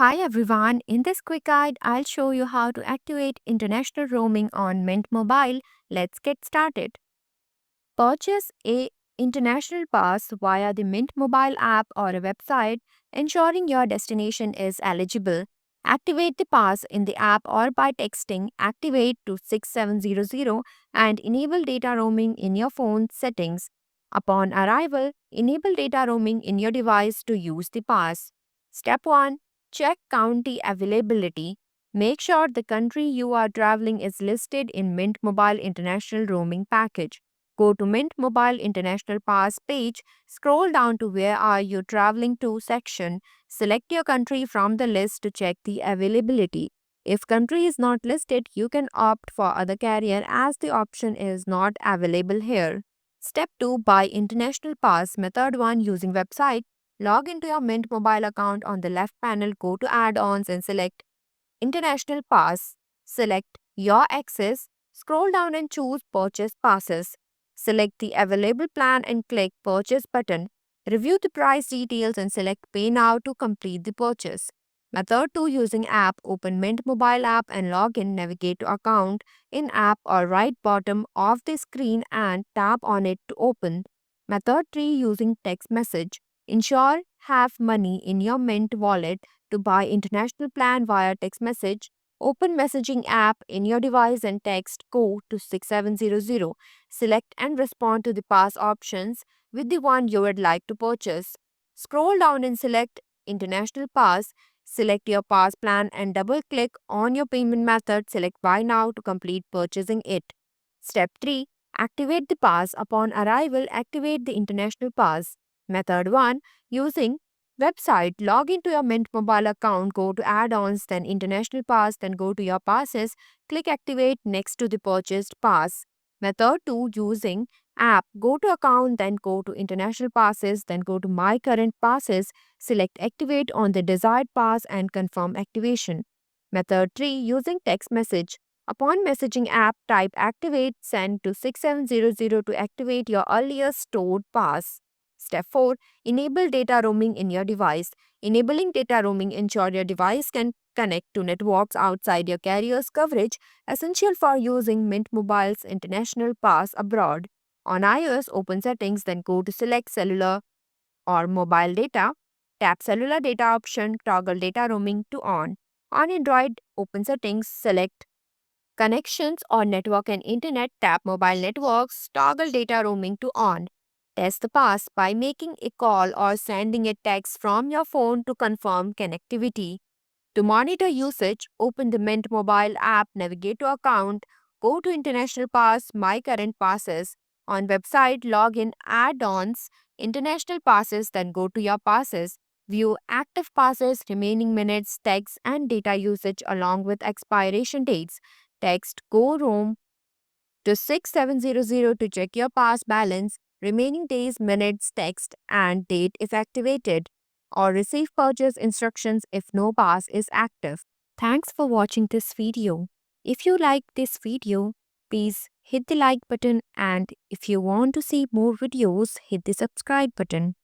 Hi everyone, in this quick guide, I'll show you how to activate international roaming on Mint Mobile. Let's get started. Purchase a international pass via the Mint Mobile app or a website, ensuring your destination is eligible. Activate the pass in the app or by texting activate to 6700 and enable data roaming in your phone settings. Upon arrival, enable data roaming in your device to use the pass. Step 1. Check county availability. Make sure the country you are traveling is listed in Mint Mobile International Roaming Package. Go to Mint Mobile International Pass page, scroll down to Where Are You Traveling To section, select your country from the list to check the availability. If country is not listed, you can opt for other carrier as the option is not available here. Step 2. Buy International Pass. Method 1. Using website. Log into your Mint Mobile account on the left panel, go to Add-ons and select International Pass. Select Your Access. Scroll down and choose Purchase Passes. Select the available plan and click Purchase button. Review the price details and select Pay Now to complete the purchase. Method 2. Using app. Open Mint Mobile app and log in. Navigate to account in app or right bottom of the screen and tap on it to open. Method 3. Using text message. Ensure have money in your Mint wallet to buy international plan via text message. Open messaging app in your device and text code to 6700. Select and respond to the pass options with the one you would like to purchase. Scroll down and select International Pass. Select your pass plan and double click on your payment method. Select Buy Now to complete purchasing it. Step 3. Activate the pass. Upon arrival, activate the International Pass. Method 1. Using website. Log into your Mint Mobile account, go to Add-ons, then International Pass, then go to your passes. Click Activate next to the purchased pass. Method 2. Using app. Go to Account, then go to International Passes, then go to My Current Passes. Select Activate on the desired pass and confirm activation. Method 3. Using text message. Upon messaging app, type Activate, send to 6700 to activate your earlier stored pass. Step 4. Enable data roaming in your device. Enabling data roaming ensures your device can connect to networks outside your carrier's coverage, essential for using Mint Mobile's international pass abroad. On iOS, open Settings, then go to Select Cellular or Mobile Data. Tap Cellular Data option, toggle data roaming to on. On Android, open Settings, select Connections or Network and Internet, tap Mobile Networks, toggle data roaming to on. Test the pass by making a call or sending a text from your phone to confirm connectivity. To monitor usage, open the Mint mobile app, navigate to account, go to International Pass, My Current Passes. On website, log in add-ons, International Passes, then go to your passes. View active passes, remaining minutes, text, and data usage along with expiration dates. Text Go Roam to 6700 to check your pass balance, remaining days, minutes, text, and date if activated, or receive purchase instructions if no pass is active. Thanks for watching this video. If you like this video, please hit the like button, and if you want to see more videos, hit the subscribe button.